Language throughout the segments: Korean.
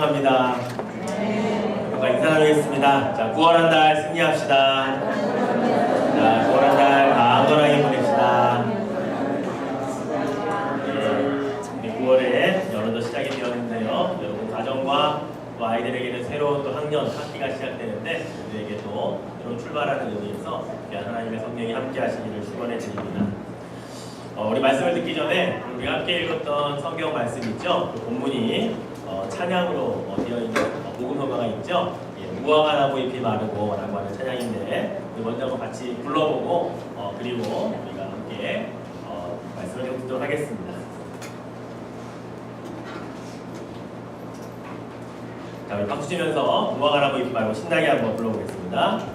안녕합니다. 인사 나누겠습니다. 자, 9월 한 달 승리합시다. 자, 9월 한 달 안전하게 보냅시다. 네, 9월에 여름도 시작이 되었는데요. 여러분 가정과 또 아이들에게는 새로운 또 학년, 학기가 시작되는데 우리에게 또 새로운 출발하는 의미에서 하나님의 성령이 함께 하시기를 축원해 드립니다. 우리 말씀을 듣기 전에 우리가 함께 읽었던 성경 말씀 있죠? 그 본문이 찬양으로 되어 있는 복음서가가 있죠? 무화과 나무 잎이 마르고 라고 하는 찬양인데 먼저 한번 같이 불러보고 그리고 우리가 함께 말씀을 좀 듣도록 하겠습니다. 자, 우리 박수 치면서 무화과 나무 잎이 마르고 신나게 한번 불러보겠습니다.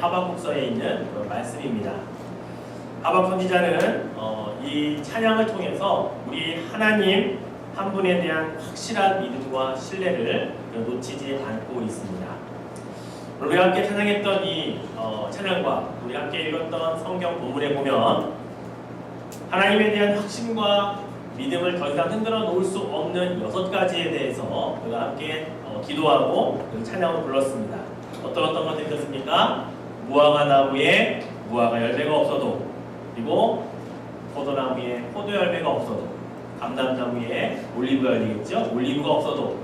하박국서에 있는 그런 말씀입니다. 하박 선지자는 이 찬양을 통해서 우리 하나님 한 분에 대한 확실한 믿음과 신뢰를 놓치지 않고 있습니다. 우리 함께 찬양했던 이 찬양과 우리 함께 읽었던 성경 본문에 보면 하나님에 대한 확신과 믿음을 더 이상 흔들어 놓을 수 없는 6가지에 대해서 우리가 함께 기도하고 찬양을 불렀습니다. 어떤 것들이 있었습니까? 무화과 나무에 무화과 열매가 없어도, 그리고 포도나무에 포도 열매가 없어도, 감람나무에 올리브 열리겠죠? 올리브가 없어도,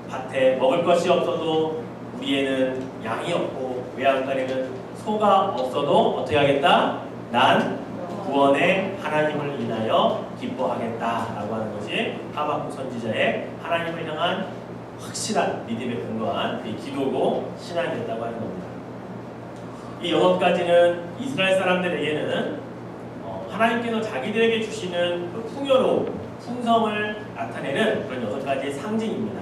밭에 먹을 것이 없어도, 우리에는 양이 없고 외양간에는 소가 없어도 어떻게 하겠다? 난 구원의 하나님을 인하여 기뻐하겠다라고 하는 것이 하박국 선지자의 하나님을 향한 확실한 믿음에 근거한 기도고 신앙이었다고 하는 겁니다. 이 6가지는 이스라엘 사람들에게는 하나님께서 자기들에게 주시는 그 풍요로움, 풍성을 나타내는 그런 6가지의 상징입니다.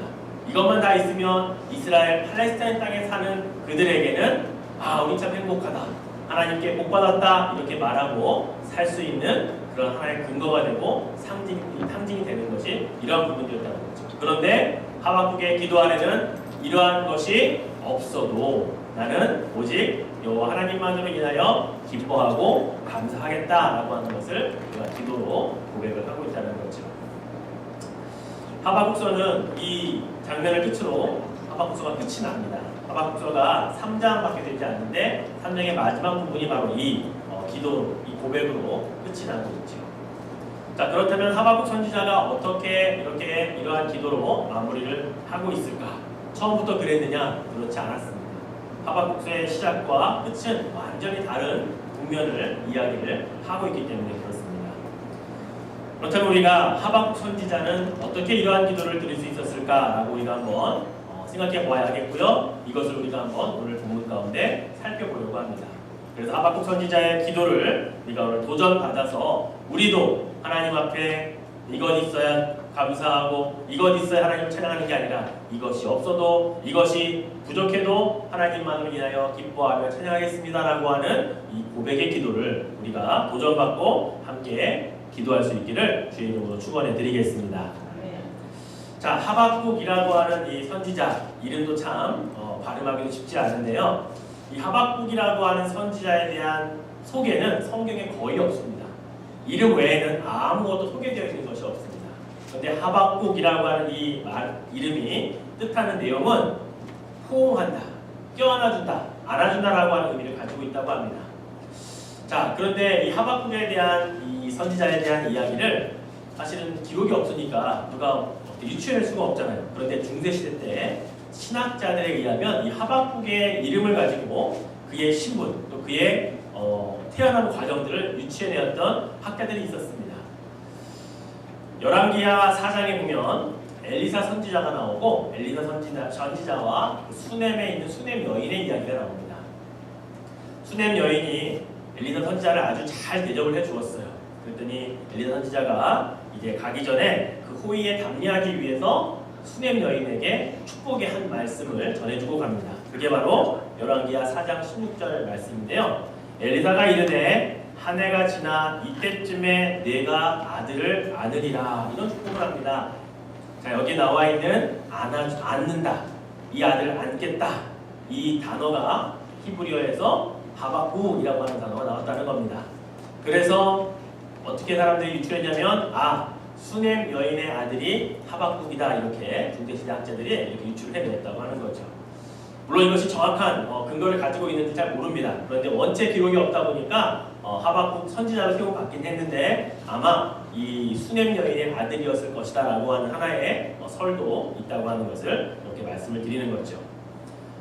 이것만 다 있으면 이스라엘 팔레스타인 땅에 사는 그들에게는 우리 참 행복하다, 하나님께 복받았다 이렇게 말하고 살 수 있는 그런 하나의 근거가 되고 상징이 되는 것이 이러한 부분이었다는 거죠. 그런데 하박국의 기도 안에는 이러한 것이 없어도 나는 오직 여호와 하나님만으로 인하여 기뻐하고 감사하겠다라고 하는 것을 우리가 기도로 고백을 하고 있다는 거죠. 하박국서는 이 장면을 끝으로 하박국서가 끝이 납니다. 하박국서가 3장밖에 되지 않는데 3장의 마지막 부분이 바로 이 기도, 이 고백으로 끝이 나고 있죠. 자, 그렇다면 하박국 선지자가 어떻게 이러한 기도로 마무리를 하고 있을까? 처음부터 그랬느냐? 그렇지 않았습니다. 하박국서의 시작과 끝은 완전히 다른 국면을 이야기를 하고 있기 때문에 그렇습니다. 그렇다면 우리가 하박국 선지자는 어떻게 이러한 기도를 드릴 수 있었을까라고 우리가 한번 생각해 보아야 하겠고요. 이것을 우리가 한번 오늘 본문 가운데 살펴보려고 합니다. 그래서 하박국 선지자의 기도를 우리가 오늘 도전받아서 우리도 하나님 앞에 이것 있어야 감사하고 이것 있어야 하나님을 찬양하는 게 아니라 이것이 없어도, 이것이 부족해도 하나님만으로 인하여 기뻐하며 찬양하겠습니다라고 하는 이 고백의 기도를 우리가 도전받고 함께 기도할 수 있기를 주의 이름으로 축원해 드리겠습니다. 자, 하박국이라고 하는 이 선지자 이름도 참 발음하기도 쉽지 않은데요. 이 하박국이라고 하는 선지자에 대한 소개는 성경에 거의 없습니다. 이름 외에는 아무것도 소개되어 있는 것이 없습니다. 그런데 하박국이라고 하는 이 이름이 뜻하는 내용은 포옹한다, 껴안아준다, 안아준다라고 하는 의미를 가지고 있다고 합니다. 자, 그런데 이 하박국에 대한 이 선지자에 대한 이야기를 사실은 기록이 없으니까 누가 유추할 수가 없잖아요. 그런데 중세시대 때 신학자들에 의하면 이 하박국의 이름을 가지고 그의 신분, 또 그의 태어난 과정들을 유추해내었던 학자들이 있었습니다. 열왕기하 4장에 보면 엘리사 선지자가 나오고 엘리사 선지자와 수넴에 있는 수넴 여인의 이야기가 나옵니다. 수넴 여인이 엘리사 선지자를 아주 잘 대접을 해주었어요. 그랬더니 엘리사 선지자가 이제 가기 전에 그 호의에 답례하기 위해서 수넴 여인에게 축복의 한 말씀을 전해주고 갑니다. 그게 바로 열왕기하 4장 16절 말씀인데요. 엘리사가 이르되 한 해가 지나 이때쯤에 내가 아들을 안으리라, 이런 축복을 합니다. 자, 여기 나와 있는 안는다, 이 아들을 안겠다, 이 단어가 히브리어에서 하박국이라고 하는 단어가 나왔다는 겁니다. 그래서 어떻게 사람들이 유추했냐면 수넴 여인의 아들이 하박국이다, 이렇게 중세시대 학자들이 이렇게 유추를 해냈다고 하는 거죠. 물론 이것이 정확한 근거를 가지고 있는지 잘 모릅니다. 그런데 원체 기록이 없다 보니까 하박국 선지자로 세워받긴 했는데 아마 이 수넴 여인의 아들이었을 것이다 라고 하는 하나의 설도 있다고 하는 것을 이렇게 말씀을 드리는 거죠.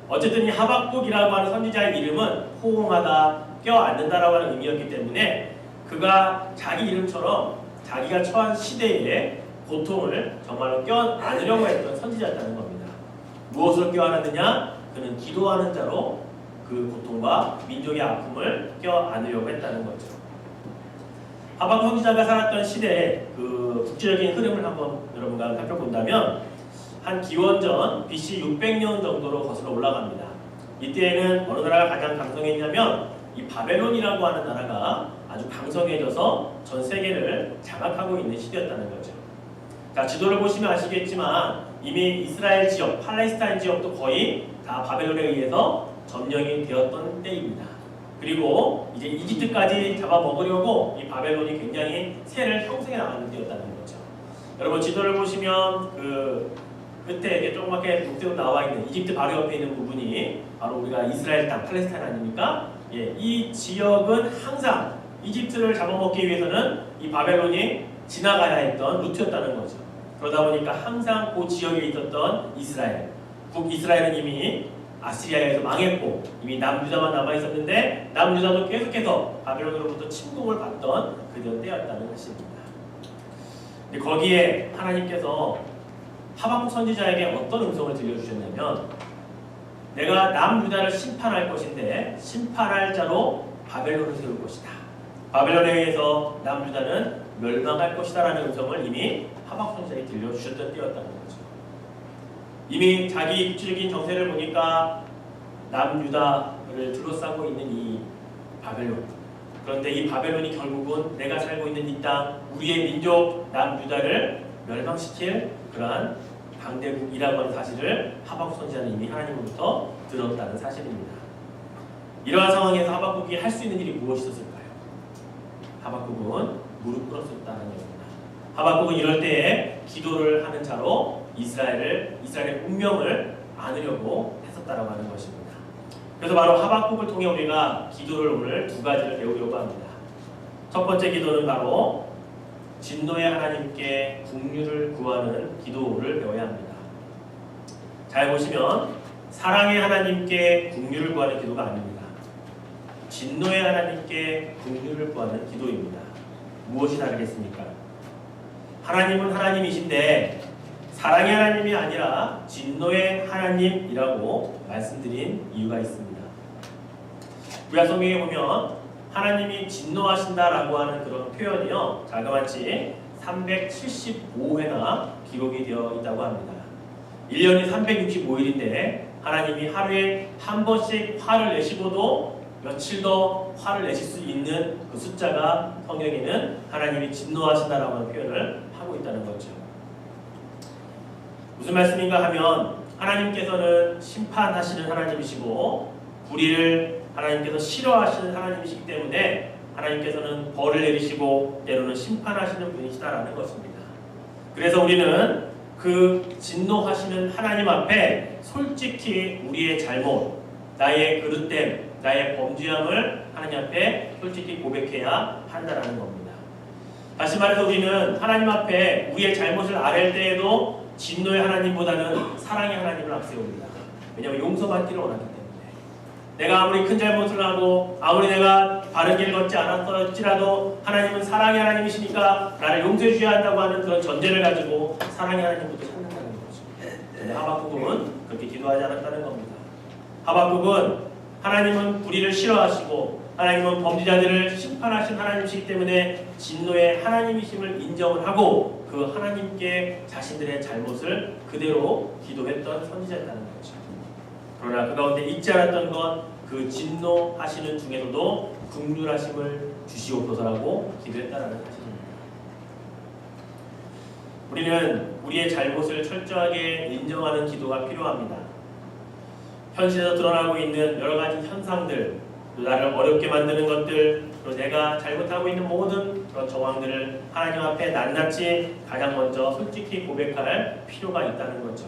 어쨌든 이 하박국이라고 하는 선지자의 이름은 호응하다, 껴안는다라고 하는 의미였기 때문에 그가 자기 이름처럼 자기가 처한 시대의 고통을 정말로 껴안으려고 했던 선지자였다는 겁니다. 무엇을 껴안았느냐? 그는 기도하는 자로 그 고통과 민족의 아픔을 껴안으려고 했다는 거죠. 하박국 선지자가 살았던 시대의 그 국제적인 흐름을 한번 여러분과 살펴본다면 한 기원전 BC 600년 정도로 거슬러 올라갑니다. 이때에는 어느 나라가 가장 강성했냐면 이 바벨론이라고 하는 나라가 아주 강성해져서 전 세계를 장악하고 있는 시대였다는 거죠. 자, 지도를 보시면 아시겠지만 이미 이스라엘 지역, 팔레스타인 지역도 거의 다 바벨론에 의해서 점령이 되었던 때입니다. 그리고 이제 이집트까지 잡아먹으려고 이 바벨론이 굉장히 세를 형성해 나가는 때였다는 거죠. 여러분 지도를 보시면 그 끝에 이렇게 조그맣게 녹색으로 나와 있는 이집트 바로 옆에 있는 부분이 바로 우리가 이스라엘 땅, 팔레스타인 아닙니까? 예, 이 지역은 항상 이집트를 잡아먹기 위해서는 이 바벨론이 지나가야 했던 루트였다는 거죠. 그러다 보니까 항상 그 지역에 있었던 이스라엘, 북이스라엘은 이미 아시리아에서 망했고 이미 남유다만 남아있었는데 남유다도 계속해서 바벨론으로부터 침공을 받던 그런 때였다는 것입니다. 근데 거기에 하나님께서 하박국 선지자에게 어떤 음성을 들려주셨냐면 내가 남유다를 심판할 것인데 심판할 자로 바벨론을 세울 것이다. 바벨론에 의해서 남유다는 멸망할 것이다 라는 음성을 이미 하박국 선지자에게 들려주셨던 때였다는 거죠. 이미 자기 국제적인 정세를 보니까 남유다를 둘러싸고 있는 이 바벨론, 그런데 이 바벨론이 결국은 내가 살고 있는 이 땅, 우리의 민족 남유다를 멸망시킬 그러한 강대국이라고 하는 사실을 하박국 선지자는 이미 하나님으로부터 들었다는 사실입니다. 이러한 상황에서 하박국이 할 수 있는 일이 무엇이 있었을까요? 하박국은 무릎 꿇었었다는 얘기입니다. 하박국은 이럴 때에 기도를 하는 자로 이스라엘의 운명을 안으려고 했었다라고 하는 것입니다. 그래서 바로 하박국을 통해 우리가 기도를 오늘 두 가지를 배우려고 합니다. 첫 번째 기도는 바로 진노의 하나님께 긍휼을 구하는 기도를 배워야 합니다. 잘 보시면 사랑의 하나님께 긍휼을 구하는 기도가 아닙니다. 진노의 하나님께 긍휼을 구하는 기도입니다. 무엇이 다르겠습니까? 하나님은 하나님이신데 사랑의 하나님이 아니라 진노의 하나님이라고 말씀드린 이유가 있습니다. 구약 성경에 보면 하나님이 진노하신다라고 하는 그런 표현이요, 자그마치 375회나 기록이 되어 있다고 합니다. 1년이 365일인데 하나님이 하루에 한 번씩 화를 내시고도 며칠 더 화를 내실 수 있는 그 숫자가 성경에는 하나님이 진노하신다라고 하는 표현을 하고 있다는 거죠. 무슨 말씀인가 하면 하나님께서는 심판하시는 하나님이시고 불의를 하나님께서 싫어하시는 하나님이시기 때문에 하나님께서는 벌을 내리시고 때로는 심판하시는 분이시다라는 것입니다. 그래서 우리는 그 진노하시는 하나님 앞에 솔직히 우리의 잘못, 나의 그릇됨, 나의 범죄함을 하나님 앞에 솔직히 고백해야 한다는 겁니다. 다시 말해서 우리는 하나님 앞에 우리의 잘못을 아랠 때에도 진노의 하나님보다는 사랑의 하나님을 앞세웁니다. 왜냐하면 용서받기를 원하기 때문에. 내가 아무리 큰 잘못을 하고 아무리 내가 바른 길 걷지 않았을지라도 하나님은 사랑의 하나님이시니까 나를 용서해 주셔야 한다고 하는 그런 전제를 가지고 사랑의 하나님부터 찾는다는 거죠. 근데 하박국은 그렇게 기도하지 않았다는 겁니다. 하박국은 하나님은 불의를 싫어하시고 하나님은 범죄자들을 심판하신 하나님이시기 때문에 진노의 하나님이심을 인정을 하고 그 하나님께 자신들의 잘못을 그대로 기도했던 선지자였다는 거죠. 그러나 그 가운데 잊지 않았던 건 그 진노하시는 중에서도 긍휼하심을 주시옵소서라고 기도했다는 사실입니다. 우리는 우리의 잘못을 철저하게 인정하는 기도가 필요합니다. 현실에서 드러나고 있는 여러 가지 현상들, 나를 어렵게 만드는 것들, 그리고 내가 잘못하고 있는 모든 그런 정황들을 하나님 앞에 낱낱이 가장 먼저 솔직히 고백할 필요가 있다는 거죠.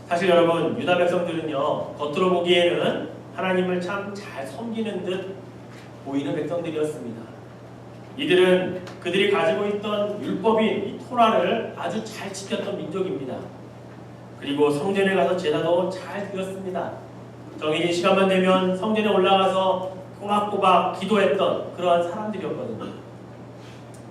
사실 여러분, 유다 백성들은요, 겉으로 보기에는 하나님을 참 잘 섬기는 듯 보이는 백성들이었습니다. 이들은 그들이 가지고 있던 율법인 이 토라를 아주 잘 지켰던 민족입니다. 그리고 성전에 가서 제사도 잘 드렸습니다. 정해진 시간만 되면 성전에 올라가서 꼬박꼬박 기도했던 그러한 사람들이었거든요.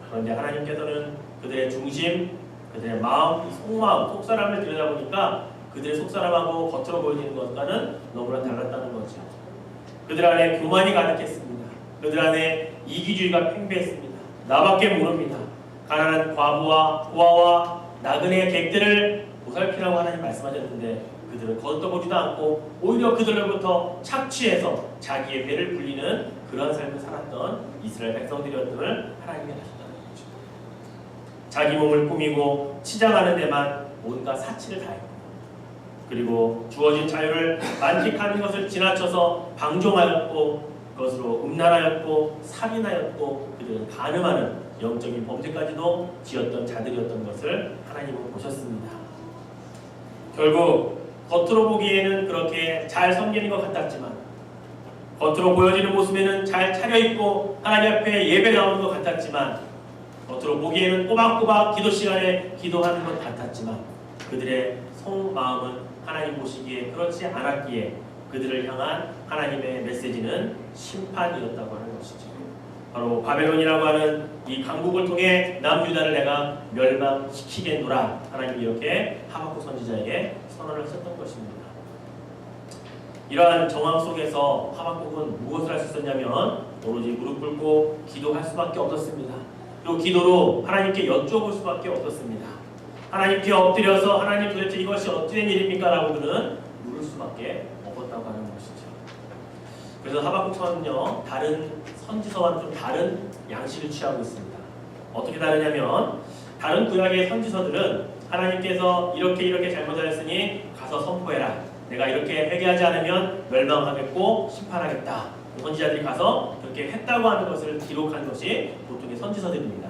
그런데 하나님께서는 그들의 중심, 그들의 마음, 속마음, 속사람을 들여다보니까 그들의 속사람하고 겉으로 보여지는 것과는 너무나 달랐다는 거죠. 그들 안에 교만이 가득했습니다. 그들 안에 이기주의가 팽배했습니다. 나밖에 모릅니다. 가난한 과부와 고아와 나그네의 객들을 보살피라고 하나님 말씀하셨는데 그들은 걷어보지도 않고 오히려 그들로부터 착취해서 자기의 배를 불리는 그런 삶을 살았던 이스라엘 백성들이었음을 하나님이 아셨다는 거죠. 자기 몸을 꾸미고 치장하는 데만 온갖 사치를 다했고 그리고 주어진 자유를 만끽하는 것을 지나쳐서 방종하였고 그것으로 음란하였고 살인하였고 그들은 간음하는 영적인 범죄까지도 지었던 자들이었던 것을 하나님은 보셨습니다. 결국 겉으로 보기에는 그렇게 잘 섬기는 것 같았지만 겉으로 보여지는 모습에는 잘 차려입고 하나님 앞에 예배 나오는 것 같았지만 겉으로 보기에는 꼬박꼬박 기도 시간에 기도하는 것 같았지만 그들의 속마음은 하나님 보시기에 그렇지 않았기에 그들을 향한 하나님의 메시지는 심판이었다고 하는 것이죠. 바로 바벨론이라고 하는 이 강국을 통해 남유다를 내가 멸망시키겠노라 하나님이 이렇게 하박국 선지자에게 선언을 하셨던 것입니다. 이러한 정황 속에서 하박국은 무엇을 할 수 있었냐면 오로지 무릎 꿇고 기도할 수밖에 없었습니다. 또 기도로 하나님께 여쭤볼 수밖에 없었습니다. 하나님께 엎드려서 하나님 도대체 이것이 어찌 된 일입니까? 라고 그는 물을 수밖에 없었다고 하는 것이죠. 그래서 하박국 선은요 다른 선지서와는 좀 다른 양식을 취하고 있습니다. 어떻게 다르냐면 다른 구약의 선지서들은 하나님께서 이렇게 잘못하였으니 가서 선포해라. 내가 이렇게 회개하지 않으면 멸망하겠고 심판하겠다. 선지자들이 가서 그렇게 했다고 하는 것을 기록한 것이 보통의 선지서들입니다.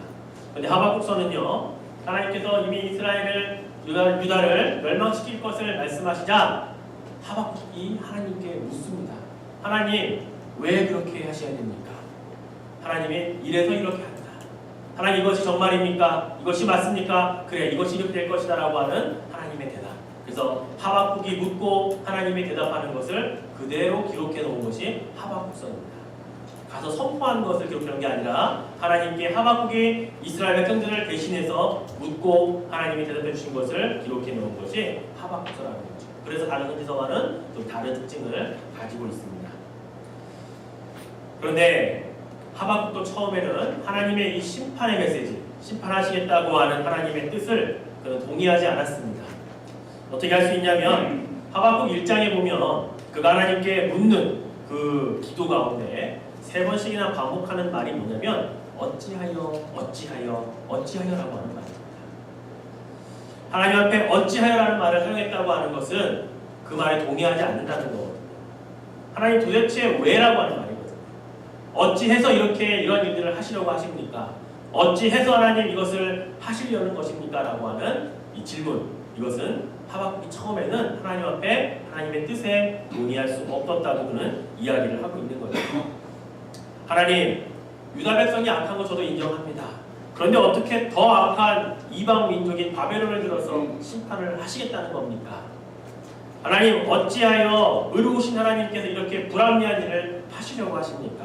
그런데 하박국서는요 하나님께서 이미 이스라엘을 유다를 멸망시킬 것을 말씀하시자 하박국이 하나님께 묻습니다. 하나님 왜 그렇게 하셔야 됩니까? 하나님이 이래서 이렇게 한다. 하나님 이것이 정말입니까? 이것이 맞습니까? 그래 이것이 이렇게 될 것이다 라고 하는 하나님의 대답. 그래서 하박국이 묻고 하나님이 대답하는 것을 그대로 기록해 놓은 것이 하박국서입니다. 가서 선포한 것을 기록하는 게 아니라 하나님께 하박국이 이스라엘 백성들을 대신해서 묻고 하나님이 대답해 주신 것을 기록해 놓은 것이 하박국서라는 거죠. 그래서 다른 선지서와는 좀 다른 특징을 가지고 있습니다. 그런데 하박국도 처음에는 하나님의 이 심판의 메시지, 심판하시겠다고 하는 하나님의 뜻을 그는 동의하지 않았습니다. 어떻게 할 수 있냐면 하박국 1장에 보면 그가 하나님께 묻는 그 기도 가운데 3번씩이나 반복하는 말이 뭐냐면 어찌하여 라고 하는 말입니다. 하나님 앞에 어찌하여라는 말을 사용했다고 하는 것은 그 말에 동의하지 않는다는 거거든요. 하나님 도대체 왜라고 하는 말이거든요. 어찌해서 이렇게 이런 일들을 하시려고 하십니까? 어찌해서 하나님 이것을 하시려는 것입니까? 라고 하는 이 질문, 이것은 하박국이 처음에는 하나님 앞에 하나님의 뜻에 논의할 수 없었다고 그는 이야기를 하고 있는 거죠. 하나님, 유다 백성이 악한 거 저도 인정합니다. 그런데 어떻게 더 악한 이방 민족인 바벨론을 들어서 심판을 하시겠다는 겁니까? 하나님, 어찌하여 의로우신 하나님께서 이렇게 불합리한 일을 하시려고 하십니까?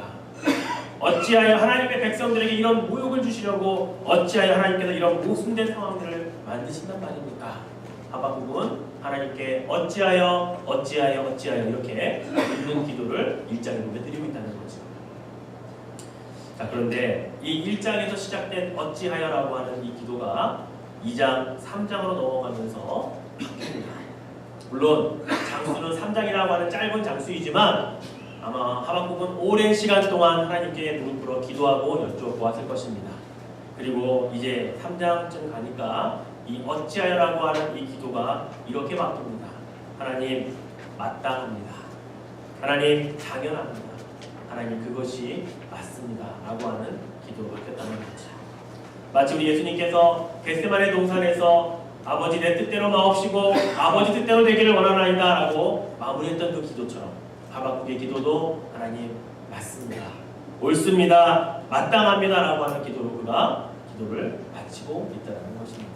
어찌하여 하나님의 백성들에게 이런 모욕을 주시려고 어찌하여 하나님께서 이런 모순된 상황들을 만드신단 말입니까? 하박국은 하나님께 어찌하여 이렇게 묻는 기도를 1장에 보면 드리고 있다는 거죠. 자, 그런데 이 1장에서 시작된 어찌하여라고 하는 이 기도가 2장, 3장으로 넘어가면서 바뀝니다. 물론 장수는 3장이라고 하는 짧은 장수이지만 아마 하박국은 오랜 시간 동안 하나님께 무릎 꿇어 기도하고 여쭤보았을 것입니다. 그리고 이제 3장쯤 가니까 이 어찌하여라고 하는 이 기도가 이렇게 바뀝니다. 하나님, 마땅합니다. 하나님, 당연합니다. 하나님, 그것이 맞습니다. 라고 하는 기도로 바뀌었다는 거죠. 마치 우리 예수님께서 겟세마네 동산에서 아버지 내 뜻대로 마옵시고 아버지 뜻대로 되기를 원하나이다 라고 마무리했던 그 기도처럼 하박국의 기도도 하나님 맞습니다, 옳습니다, 마땅합니다 라고 하는 기도로 그가 기도를 마치고 있다는 것입니다.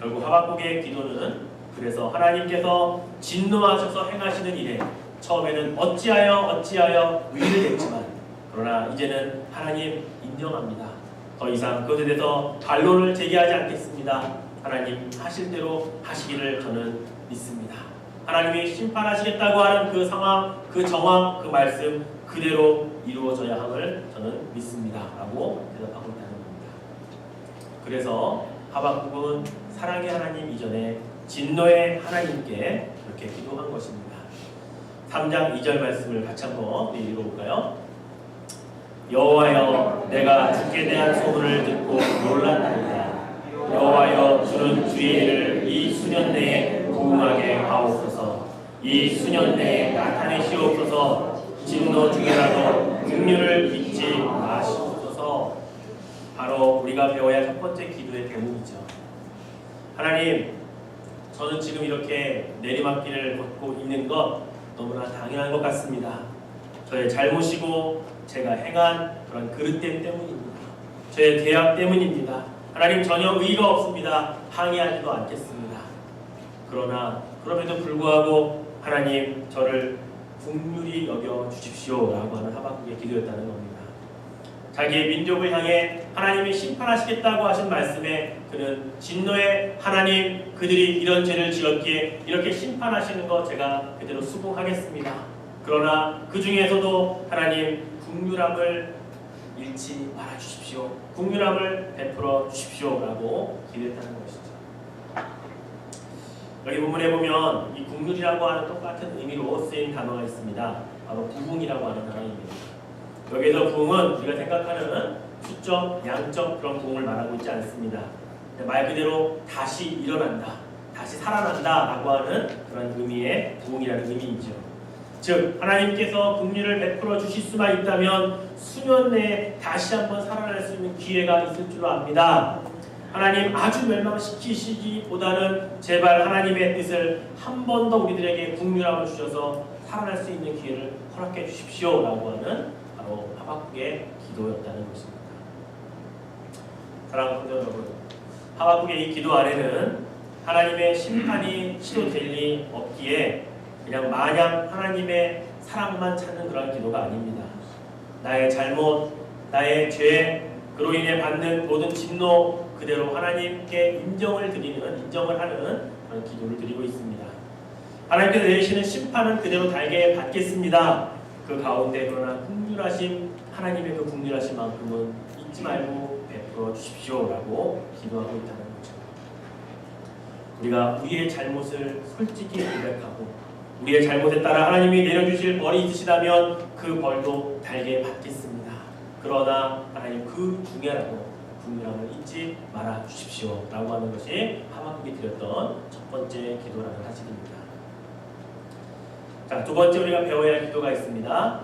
결국 하박국의 기도는 그래서 하나님께서 진노하셔서 행하시는 일에 처음에는 어찌하여 위를 냈지만 그러나 이제는 하나님 인정합니다. 더 이상 그것에 대해서 반론을 제기하지 않겠습니다. 하나님 하실 대로 하시기를 저는 믿습니다. 하나님이 심판하시겠다고 하는 그 상황, 그 정황, 그 말씀 그대로 이루어져야 함을 저는 믿습니다. 라고 대답하고 있다는 겁니다. 그래서 하박국은 사랑의 하나님 이전에 진노의 하나님께 그렇게 기도한 것입니다. 3장 2절 말씀을 같이 한번 읽어볼까요? 여호와여, 내가 주께 대한 소문을 듣고 놀랐나이다. 여호와여, 주는 주의 일을 이 수년 내에 부응하게 하옵소서. 이 수년 내에 나타내시옵소서. 진노 중에라도 긍휼을 잊지 마시옵소서. 바로 우리가 배워야 첫 번째 기도의 대목이죠. 하나님, 저는 지금 이렇게 내리막길을 걷고 있는 것 너무나 당연한 것 같습니다. 저의 잘못이고 제가 행한 그런 그릇됨 때문입니다. 저의 죄악 때문입니다. 하나님, 전혀 의의가 없습니다. 항의하지도 않겠습니다. 그러나 그럼에도 불구하고 하나님, 저를 긍휼히 여겨 주십시오 라고 하는 하박국의 기도였다는 겁니다. 자기의 민족을 향해 하나님이 심판하시겠다고 하신 말씀에 그는 진노의 하나님, 그들이 이런 죄를 지었기에 이렇게 심판하시는 것 제가 그대로 수긍하겠습니다. 그러나 그 중에서도 하나님 긍휼함을 잃지 말아 주십시오. 긍휼함을 베풀어 주십시오 라고 기도했다는 것이죠. 여기 본문에 보면 이 긍휼이라고 하는 똑같은 의미로 쓰인 단어가 있습니다. 바로 부흥이라고 하는 단어입니다. 여기서 부흥은 우리가 생각하는 수적, 양적 그런 부흥을 말하고 있지 않습니다. 말 그대로 다시 일어난다, 다시 살아난다 라고 하는 그런 의미의 부흥이라는 의미이죠. 즉 하나님께서 긍휼을 베풀어 주실 수만 있다면 수년 내에 다시 한번 살아날 수 있는 기회가 있을 줄 압니다. 하나님 아주 멸망시키시기보다는 제발 하나님의 뜻을 한 번 더 우리들에게 긍휼함을 주셔서 살아날 수 있는 기회를 허락해 주십시오 라고 하는 바로 하박국의 기도였다는 것입니다. 사랑하는 성도 여러분, 하박국의 이 기도 안에는 하나님의 심판이 시도될 리 없기에 그냥 마냥 하나님의 사랑만 찾는 그런 기도가 아닙니다. 나의 잘못, 나의 죄, 그로 인해 받는 모든 진노 그대로 하나님께 인정을 하는 그런 기도를 드리고 있습니다. 하나님께서 내리시는 심판은 그대로 달게 받겠습니다. 그 가운데 그러나 긍휼하심, 하나님의 그 긍휼하신 만큼은 잊지 말고 베풀어 주십시오 라고 기도하고 있다는 거죠. 우리가 우리의 잘못을 솔직히 고백하고 우리의 잘못에 따라 하나님이 내려주실 벌이 있으시다면 그 벌도 달게 받겠습니다. 그러나 하나님 그 중에라도 긍휼함을 잊지 말아 주십시오 라고 하는 것이 하박국이 드렸던 첫 번째 기도라는 사실입니다. 자, 두 번째 우리가 배워야 할 기도가 있습니다.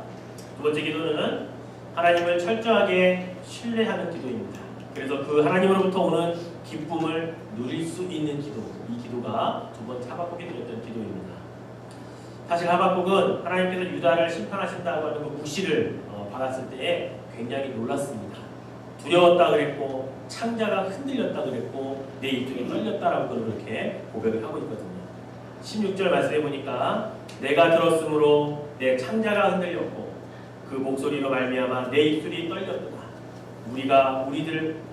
두 번째 기도는 하나님을 철저하게 신뢰하는 기도입니다. 그래서 그 하나님으로부터 오는 기쁨을 누릴 수 있는 기도, 이 기도가 두 번째 하박국이 드렸던 기도입니다. 사실 하박국은 하나님께서 유다를 심판하신다고 하는 그 구실을 받았을 때에 굉장히 놀랐습니다. 두려웠다 그랬고 창자가 흔들렸다 그랬고 내 입술이 떨렸다라고 그렇게 고백을 하고 있거든요. 16절 말씀해 보니까 내가 들었으므로 내 창자가 흔들렸고 그 목소리로 말미암아 내 입술이 떨렸도다.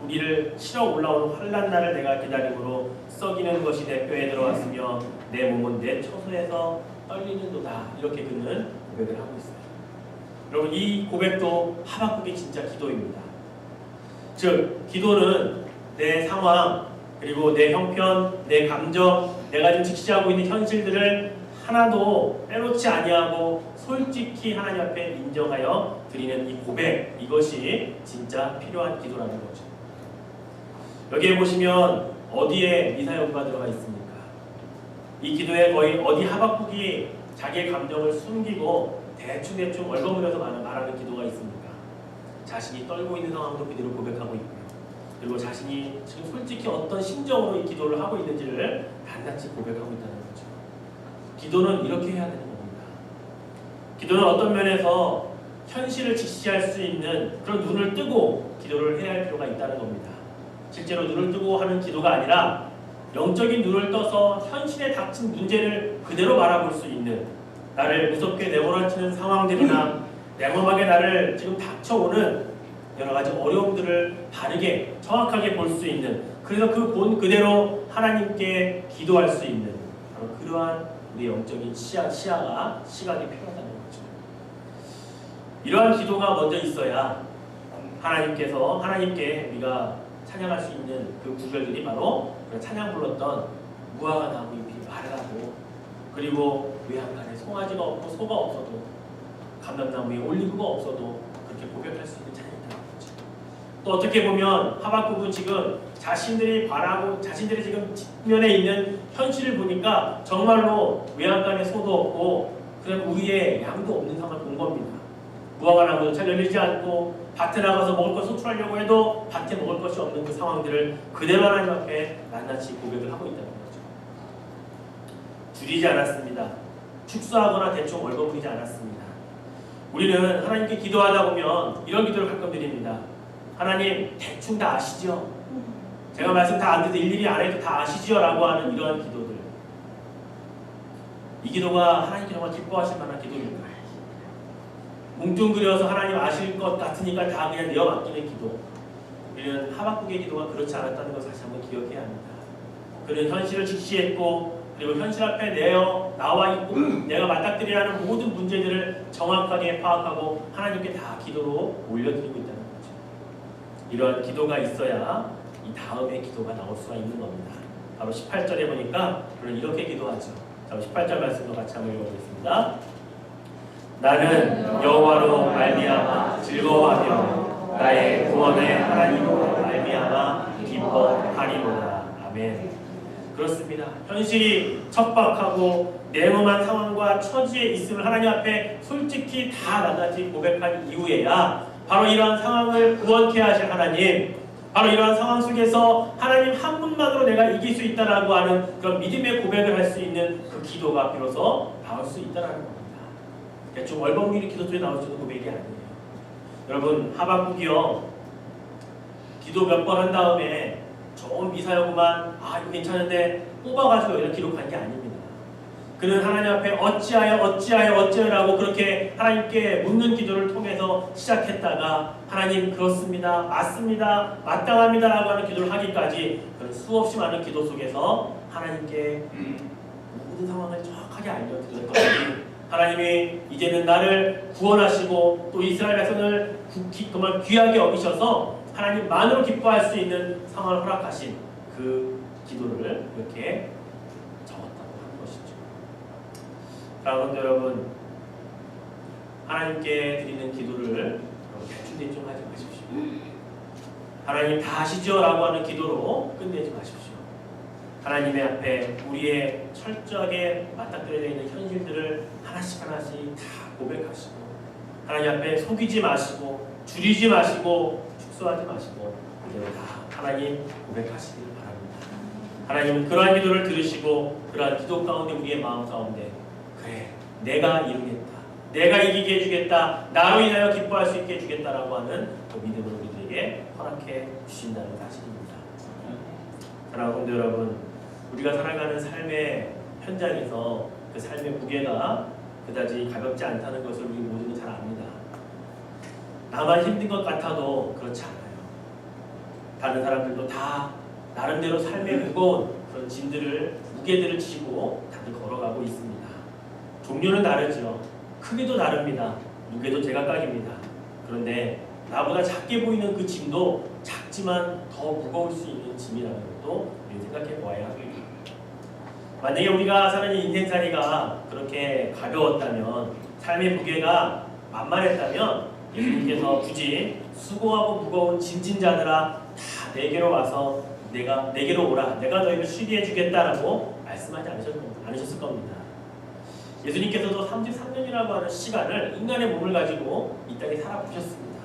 우리를 치러 올라오는 환난 날을 내가 기다림으로 썩이는 것이 내 뼈에 들어왔으며 내 몸은 내 처소에서 떨리는도다. 이렇게 그는 고백을 하고 있어요. 여러분, 이 고백도 하박국의 진짜 기도입니다. 즉 기도는 내 상황 그리고 내 형편, 내 감정, 내가 지금 직시하고 있는 현실들을 하나도 빼놓지 아니하고 솔직히 하나님 앞에 인정하여 드리는 이 고백, 이것이 진짜 필요한 기도라는 거죠. 여기에 보시면 어디에 미사여구가 들어가 있습니까? 이 기도에 거의 어디 하박국이 자기의 감정을 숨기고 대충 얼버무려서 말하는 기도가 있습니까? 자신이 떨고 있는 상황도 그대로 고백하고 있고요. 그리고 자신이 지금 솔직히 어떤 심정으로 이 기도를 하고 있는지를 낱낱이 고백하고 있다는 거죠. 기도는 이렇게 해야 되는 겁니다. 기도는 어떤 면에서 현실을 직시할 수 있는 그런 눈을 뜨고 기도를 해야 할 필요가 있다는 겁니다. 실제로 눈을 뜨고 하는 기도가 아니라 영적인 눈을 떠서 현실에 닥친 문제를 그대로 바라볼 수 있는, 나를 무섭게 내몰아치는 상황들이나 냉엄하게 나를 지금 닥쳐오는 여러 가지 어려움들을 바르게 정확하게 볼 수 있는, 그래서 그 본 그대로 하나님께 기도할 수 있는 바로 그러한 우리 영적인 시각이 필요하다는 거죠. 이러한 기도가 먼저 있어야 하나님께 우리가 찬양할 수 있는 그 구절들이 바로 찬양 불렀던 무화과 나무 잎이 마르다고, 그리고 외양간에 송아지가 없고 소가 없어도, 감람나무에 올리브가 없어도 그렇게 고백할 수 있는 찬양이라는 거죠. 또 어떻게 보면 하박국은 지금 자신들이 지금 직면에 있는 현실을 보니까 정말로 외양간에 소도 없고 그다음 우리의 양도 없는 상황을 본 겁니다. 무화과 나무도 잘 열리지 않고 밭에 나가서 먹을 것 소출하려고 해도 밭에 먹을 것이 없는 그 상황들을 그대로 하나님 앞에 낱낱이 고백을 하고 있다는 거죠. 줄이지 않았습니다. 축소하거나 대충 얼버무리지 않았습니다. 우리는 하나님께 기도하다 보면 이런 기도를 가끔 드립니다. 하나님 대충 다 아시죠? 제가 말씀 다 안 돼도 일일이 안 해도 다 아시죠? 라고 하는 이러한 기도들, 이 기도가 하나님께 정말 기뻐하실 만한 기도입니다. 뭉뚱그려서 하나님 아실 것 같으니까 다 그냥 내어 맡기는 기도. 우리는 하박국의 기도가 그렇지 않았다는 것을 다시 한번 기억해야 합니다. 그는 현실을 직시했고, 그리고 현실 앞에 나와 있고 내가 맞닥뜨려야 하는 모든 문제들을 정확하게 파악하고 하나님께 다 기도로 올려드리고 있다는 거죠. 이러한 기도가 있어야 이 다음의 기도가 나올 수가 있는 겁니다. 바로 18절에 보니까 그는 이렇게 기도하죠. 자, 18절 말씀도 같이 한번 읽어보겠습니다. 나는 여호와로 말미암아 즐거워하며 나의 구원의 하나님으로 말미암아 기뻐하리로다. 아멘. 그렇습니다. 현실이 척박하고 냉엄한 상황과 처지에 있음을 하나님 앞에 솔직히 다 낱낱이 고백한 이후에야 바로 이러한 상황을 구원케 하실 하나님, 바로 이러한 상황 속에서 하나님 한 분만으로 내가 이길 수 있다라고 하는 그런 믿음의 고백을 할 수 있는 그 기도가 비로소 나올 수 있다는 겁니다. 좀 얼버무리는 기도 중에 나올 수 있는 고백이 아니에요. 여러분, 하박국이요, 기도 몇 번 한 다음에 좋은 미사여구만 이거 괜찮은데 뽑아가지고 이렇게 기록한 게 아닙니다. 그는 하나님 앞에 어찌하여라고 그렇게 하나님께 묻는 기도를 통해서 시작했다가 하나님 그렇습니다, 맞습니다, 마땅합니다 라고 하는 기도를 하기까지 그런 수없이 많은 기도 속에서 하나님께 모든 상황을 정확하게 알려드렸더니 하나님이 이제는 나를 구원하시고 또 이스라엘 백성을 정말 귀하게 여기셔서 하나님만으로 기뻐할 수 있는 상황을 허락하신 그 기도를 이렇게 적었다고 하는 것이죠. 사랑하는 여러분, 하나님께 드리는 기도를 대충 하지 마십시오. 하나님 다 아시죠? 라고 하는 기도로 끝내지 마십시오. 하나님의 앞에 우리의 철저하게 맞닥뜨려져 있는 현실들을 하나씩 하나씩 다 고백하시고 하나님 앞에 속이지 마시고 줄이지 마시고 축소하지 마시고 그대로 다 하나님 고백하시길 바랍니다. 하나님은 그러한 기도를 들으시고 그러한 기도 가운데 우리의 마음 가운데 그래 내가 이루겠다, 내가 이기게 해주겠다, 나로 인하여 기뻐할 수 있게 해주겠다라고 하는 그 믿음으로 우리에게 허락해 주신다는 사실입니다. 사랑하는 성도 여러분, 우리가 살아가는 삶의 현장에서 그 삶의 무게가 그다지 가볍지 않다는 것을 우리 모두는 잘 압니다. 나만 힘든 것 같아도 그렇지 않아요. 다른 사람들도 다 나름대로 삶의 무거운 그런 짐들을, 무게들을 지고 다들 걸어가고 있습니다. 종류는 다르죠. 크기도 다릅니다. 무게도 제각각입니다. 그런데 나보다 작게 보이는 그 짐도 작지만 더 무거울 수 있는 짐이라는 것도 생각해 보아야 합니다. 만약에 우리가 사는 인생살이가 그렇게 가벼웠다면, 삶의 무게가 만만했다면 예수님께서 굳이 수고하고 무거운 짐진 자들아 다 내게로 와서 내게로 오라, 내가 너희를 쉬게 해주겠다라고 말씀하지 않으셨을 겁니다. 예수님께서도 33년이라고 하는 시간을 인간의 몸을 가지고 이 땅에 살아보셨습니다.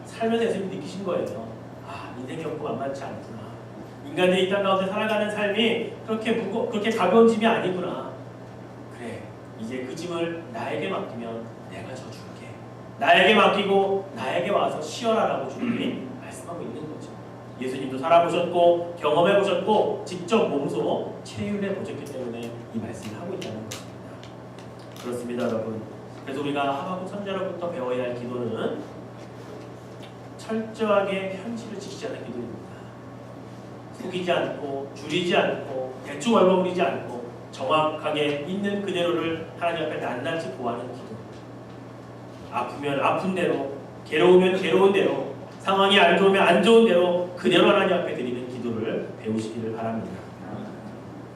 살면서 예수님 느끼신 거예요. 아, 인생이 없고 만만치 않구나. 인간들이 이 땅 가운데 살아가는 삶이 그렇게 가벼운 짐이 아니구나. 그래, 이제 그 짐을 나에게 맡기면 내가 져줄게. 나에게 맡기고 나에게 와서 쉬어라라고 주님이 말씀하고 있는 거죠. 예수님도 살아보셨고 경험해보셨고 직접 몸소 체험해보셨기 때문에 이 말씀을 하고 있다는 것입니다. 그렇습니다, 여러분. 그래서 우리가 하박국 선지자로부터 배워야 할 기도는 철저하게 현실을 직시하는 기도입니다. 속이지 않고 줄이지 않고 대충 얼버무리지 않고 정확하게 있는 그대로를 하나님 앞에 낱낱이 구하는 기도. 아프면 아픈 대로, 괴로우면 괴로운 대로, 상황이 안 좋으면 안 좋은 대로 그대로 하나님 앞에 드리는 기도를 배우시기를 바랍니다.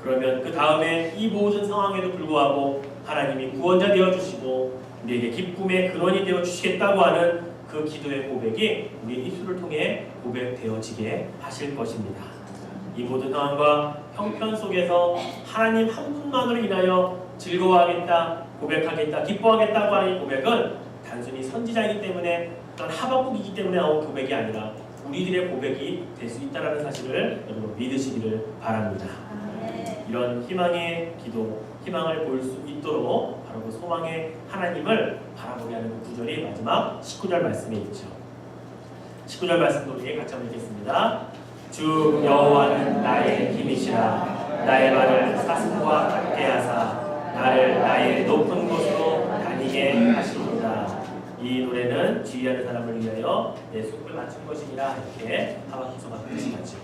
그러면 그 다음에 이 모든 상황에도 불구하고 하나님이 구원자 되어주시고 우리에게 기쁨의 근원이 되어주시겠다고 하는 그 기도의 고백이 우리의 입술을 통해 고백되어지게 하실 것입니다. 이 모든 상황과 형편 속에서 하나님 한 분만으로 인하여 즐거워하겠다, 고백하겠다, 기뻐하겠다고 하는 이 고백은 단순히 선지자이기 때문에 또는 하박국이기 때문에 나온 고백이 아니라 우리들의 고백이 될 수 있다는 사실을 여러분 믿으시기를 바랍니다. 이런 희망의 기도, 희망을 볼 수 있도록 바로 그 소망의 하나님을 바라보게 하는 그 구절이 마지막 19절 말씀에 있죠. 19절 말씀도 우리 같이 한번 읽겠습니다. 주 여호와는 나의 힘이시라. 나의 발을 사슴과 같게 하사 나를 나의 높은 곳으로 다니게 하시리라. 이 노래는 지휘하는 사람을 위하여 내 숲을 맞춘 것이니라. 이렇게 하박국서 말씀하죠.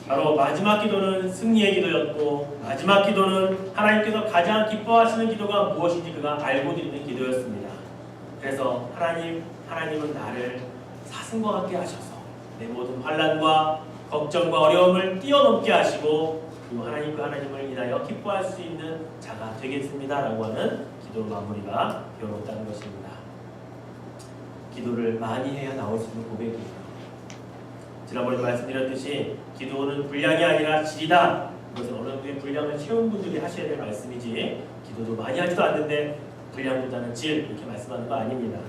바로 마지막 기도는 승리의 기도였고 마지막 기도는 하나님께서 가장 기뻐하시는 기도가 무엇인지 그가 알고 드리는 기도였습니다. 그래서 하나님은 나를 사슴과 같게 하셔서 내 모든 환난과 걱정과 어려움을 뛰어넘게 하시고 그리고 하나님을 인하여 기뻐할 수 있는 자가 되겠습니다라고 하는 기도 마무리가 되어놓았다는 것입니다. 기도를 많이 해야 나올 수 있는 고백이에요. 지난번에도 말씀드렸듯이 기도는 분량이 아니라 질이다. 이것은 어느 정도의 분량을 채운 분들이 하셔야 될 말씀이지 기도도 많이 하지도 않는데 분량보다는 질 이렇게 말씀하는 거 아닙니다.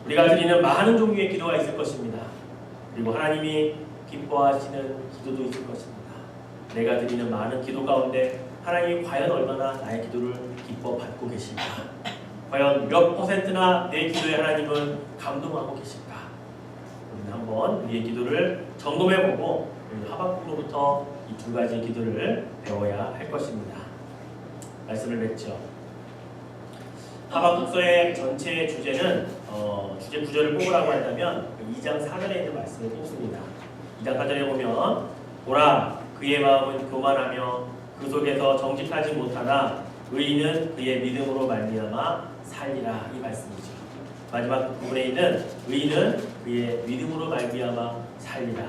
우리가 드리는 많은 종류의 기도가 있을 것입니다. 그리고 하나님이 기뻐하시는 기도도 있을 것입니다. 내가 드리는 많은 기도 가운데 하나님이 과연 얼마나 나의 기도를 기뻐 받고 계실까? 과연 몇 %나 내 기도에 하나님은 감동하고 계실까? 우리는 한번 우리의 기도를 점검해보고 하박국으로부터 이 두 가지 기도를 배워야 할 것입니다. 말씀을 맺죠. 하박국서의 전체의 주제는 주제 구절을 뽑으라고 한다면 2장 4절에 있는 말씀을 뽑습니다. 2장 4절에 보면 보라 그의 마음은 교만하며 그 속에서 정직하지 못하나 의인은 그의 믿음으로 말미암아 살리라 이 말씀이죠. 마지막 부분에 있는 의인은 그의 믿음으로 말미암아 살리라.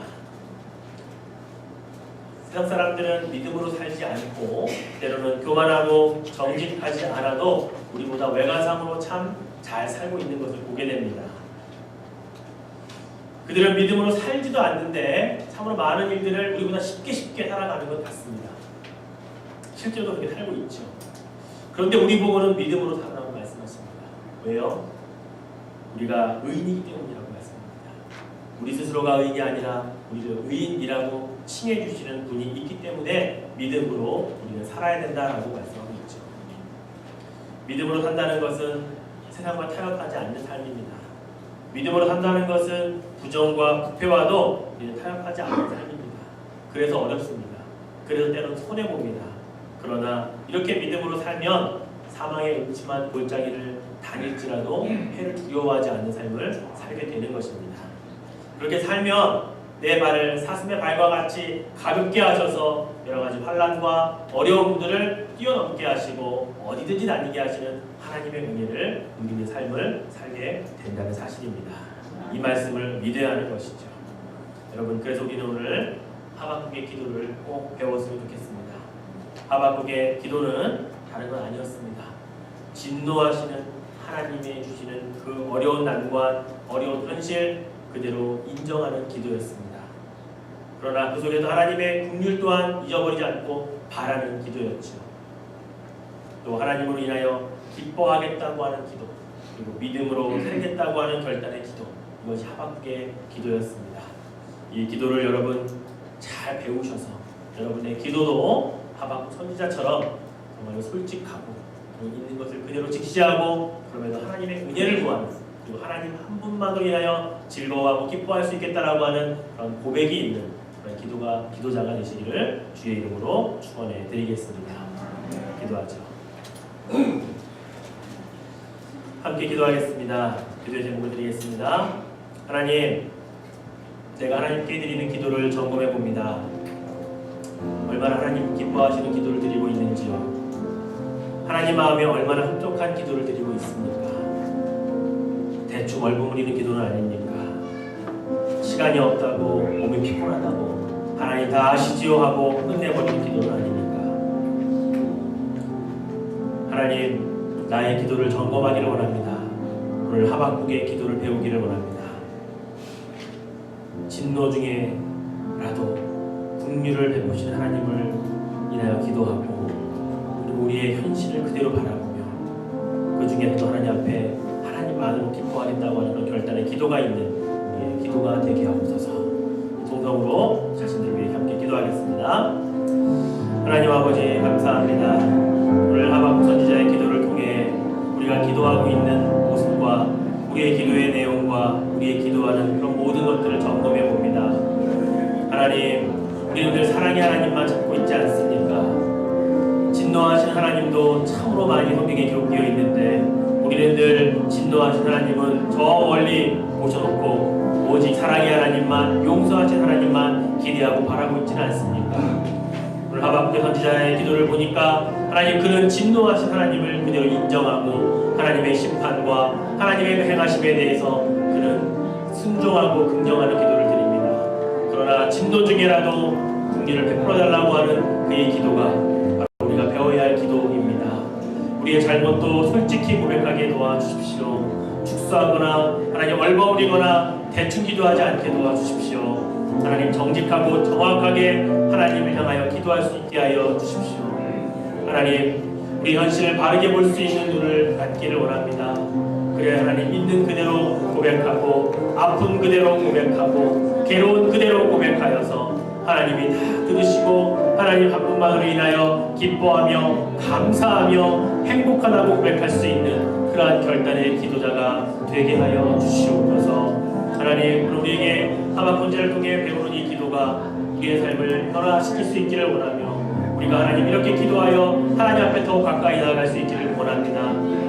세상 사람들은 믿음으로 살지 않고 때로는 교만하고 정직하지 않아도 우리보다 외관상으로 참 잘 살고 있는 것을 보게 됩니다. 그들은 믿음으로 살지도 않는데 참으로 많은 일들을 우리보다 쉽게 살아가는 것 같습니다. 실제로 그렇게 살고 있죠. 그런데 우리 보고는 믿음으로 살아라고 말씀하십니다. 왜요? 우리가 의인이기 때문이라고 말씀합니다. 우리 스스로가 의인이 아니라 우리를 의인이라고 칭해 주시는 분이 있기 때문에 믿음으로 우리는 살아야 된다라고 말씀하고 있죠. 믿음으로 산다는 것은 세상과 타협하지 않는 삶입니다. 믿음으로 산다는 것은 부정과 부패와도 우리는 타협하지 않는 삶입니다. 그래서 어렵습니다. 그래서 때로는 손해봅니다. 그러나 이렇게 믿음으로 살면 사망의 음침한 골짜기를 다닐지라도 해를 두려워하지 않는 삶을 살게 되는 것입니다. 그렇게 살면 내 발을 사슴의 발과 같이 가볍게 하셔서 여러 가지 환난과 어려움들을 뛰어넘게 하시고 어디든지 다니게 하시는 하나님의 은혜를 누리는 삶을 살게 된다는 사실입니다. 이 말씀을 믿어야 하는 것이죠. 여러분, 그래서 우리는 오늘 하박국의 기도를 꼭 배웠으면 좋겠습니다. 하박국의 기도는 다른 건 아니었습니다. 진노하시는 하나님이 주시는 그 어려운 난관, 어려운 현실 그대로 인정하는 기도였습니다. 그러나 그 속에도 하나님의 긍휼 또한 잊어버리지 않고 바라는 기도였죠. 또 하나님으로 인하여 기뻐하겠다고 하는 기도, 그리고 믿음으로 살겠다고 하는 결단의 기도, 이것이 하박국의 기도였습니다. 이 기도를 여러분 잘 배우셔서 여러분의 기도도 하박국 선지자처럼 정말 솔직하고 있는 것을 그대로 직시하고 그러면서 하나님의 은혜를 구하는, 그리고 하나님 한 분만으로 인하여 즐거워하고 기뻐할 수 있겠다라고 하는 그런 고백이 있는 그런 기도자가 되시기를 주의 이름으로 축원해 드리겠습니다. 기도하죠. 함께 기도하겠습니다. 기도의 제목을 드리겠습니다. 하나님, 제가 하나님께 드리는 기도를 점검해 봅니다. 얼마나 하나님 기뻐하시는 기도를 드리고 있는지요. 하나님 마음에 얼마나 흡족한 기도를 드리고 있습니까? 대충 얼버무리는 기도는 아닙니까? 시간이 없다고, 몸이 피곤하다고, 하나님 다 아시지요 하고 끝내버리는 기도는 아닙니까? 하나님, 나의 기도를 점검하기를 원합니다. 오늘 하박국의 기도를 배우기를 원합니다. 진노 중에라도 긍휼을 베푸시는 하나님을 인하여 기도하고, 그리고 우리의 현실을 그대로 바라보며 그 중에서도 하나님 앞에 하나님만으로 기뻐하겠다고 하는 그런 결단의 기도가 있는 우리의 기도가 되게 하옵소서. 동성으로 자신들을 위해 함께 기도하겠습니다. 하나님 아버지, 감사합니다. 오늘 하박국 선지자의 기도를 통해 우리가 기도하고 있는 모습과 우리의 기도의 내용과 우리의 기도하는 그런 모든 것들을 점검해 봅니다. 하나님, 우리는 늘 사랑의 하나님만 찾고 있지 않습니까? 진노하신 하나님도 참으로 많이 성경에 기록되어 있는데 우리는 늘 진노하신 하나님은 저 멀리 모셔놓고 오직 사랑의 하나님만, 용서하신 하나님만 기대하고 바라고 있지는 않습니까? 오늘 하박국 선지자의 기도를 보니까 하나님, 그는 진노하신 하나님을 그대로 인정하고 하나님의 심판과 하나님의 행하심에 대해서 그는 순종하고 긍정하는 기도를 드립니다. 그러나 진노 중에라도 긍휼을 베풀어달라고 하는 그의 기도가 바로 우리가 배워야 할 기도입니다. 우리의 잘못도 솔직히 고백하게 도와주십시오. 축소하거나 하나님 얼버무리거나 대충 기도하지 않게 도와주십시오. 하나님, 정직하고 정확하게 하나님을 향하여 기도할 수 있게 하여 주십시오. 하나님, 우리 현실을 바르게 볼 수 있는 눈을 갖기를 원합니다. 그래야 하나님 있는 그대로 고백하고 아픈 그대로 고백하고 괴로운 그대로 고백하여서 하나님이 다 들으시고 하나님 한 분만으로 인하여 기뻐하며 감사하며 행복하다고 고백할 수 있는 그러한 결단의 기도자가 되게 하여 주시옵소서. 하나님, 우리에게 하박국 선지자를 통해 배우는 이 기도가 우리의 삶을 변화시킬 수 있기를 원하며 우리가 하나님 이렇게 기도하여 하나님 앞에 더 가까이 나아갈 수 있기를 원합니다.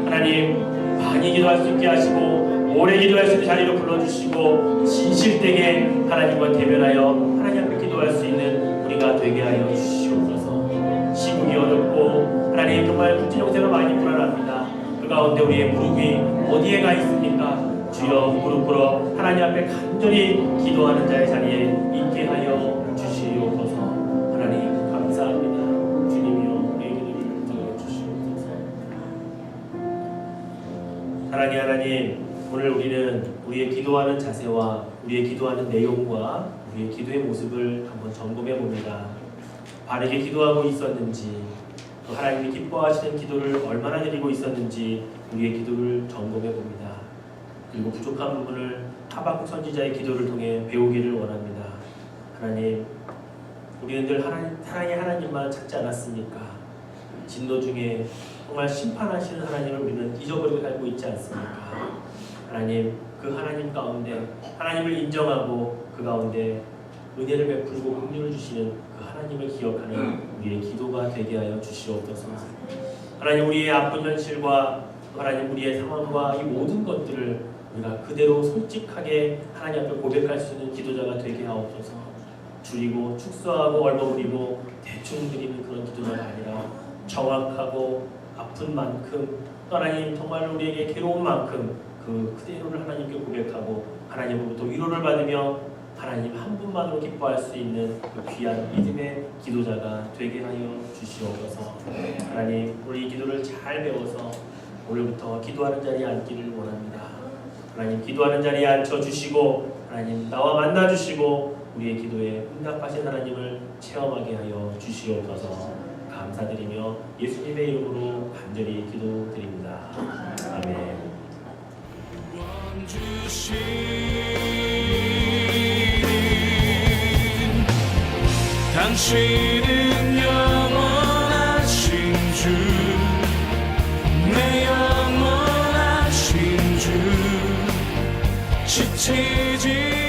하나님, 많이 기도할 수 있게 하시고 오래 기도할 수 있는 자리로 불러주시고 진실되게 하나님과 대면하여 하나님 앞에 기도할 수 있는 우리가 되게 하여 주시옵소서. 시국이 어렵고 하나님 정말 국제 정세가 많이 불안합니다. 그 가운데 우리의 무릎이 어디에 가 있습니까? 주여, 무릎 꿇어 하나님 앞에 간절히 기도하는 자의 자리에 있게 하여 주시옵소서. 하나님 감사합니다. 주님이여, 우리의 기도를 들어주시옵소서. 사랑의 하나님, 오늘 우리는 우리의 기도하는 자세와 우리의 기도하는 내용과 우리의 기도의 모습을 한번 점검해 봅니다. 바르게 기도하고 있었는지, 또 하나님이 기뻐하시는 기도를 얼마나 드리고 있었는지 우리의 기도를 점검해 봅니다. 그리고 부족한 부분을 하박국 선지자의 기도를 통해 배우기를 원합니다. 하나님, 우리는 늘 사랑의 하나님만 찾지 않았습니까? 진노 중에 정말 심판하시는 하나님을 우리는 잊어버리고 살고 있지 않습니까? 하나님, 그 하나님 가운데 하나님을 인정하고 그 가운데 은혜를 베풀고 긍휼을 주시는 그 하나님을 기억하는 우리의 기도가 되게 하여 주시옵소서. 하나님, 우리의 아픈 현실과 하나님 우리의 상황과 이 모든 것들을 우리가 그대로 솔직하게 하나님 앞에 고백할 수 있는 기도자가 되게 하옵소서. 줄이고 축소하고 얼버무리고 대충 드리는 그런 기도자가 아니라 정확하고 아픈 만큼 또 하나님 정말 우리에게 괴로운 만큼 그 그대로를 하나님께 고백하고 하나님으로부터 위로를 받으며 하나님 한 분만으로 기뻐할 수 있는 그 귀한 믿음의 기도자가 되게 하여 주시옵소서. 하나님, 우리 이 기도를 잘 배워서 오늘부터 기도하는 자리에 앉기를 원합니다. 하나님, 기도하는 자리에 앉혀주시고 하나님 나와 만나주시고 우리의 기도에 응답하신 하나님을 체험하게 하여 주시옵소서. 감사드리며 예수님의 이름으로 간절히 기도드립니다. 아멘. 당신은 영원하신 주, 내 영원하신 주, 지치지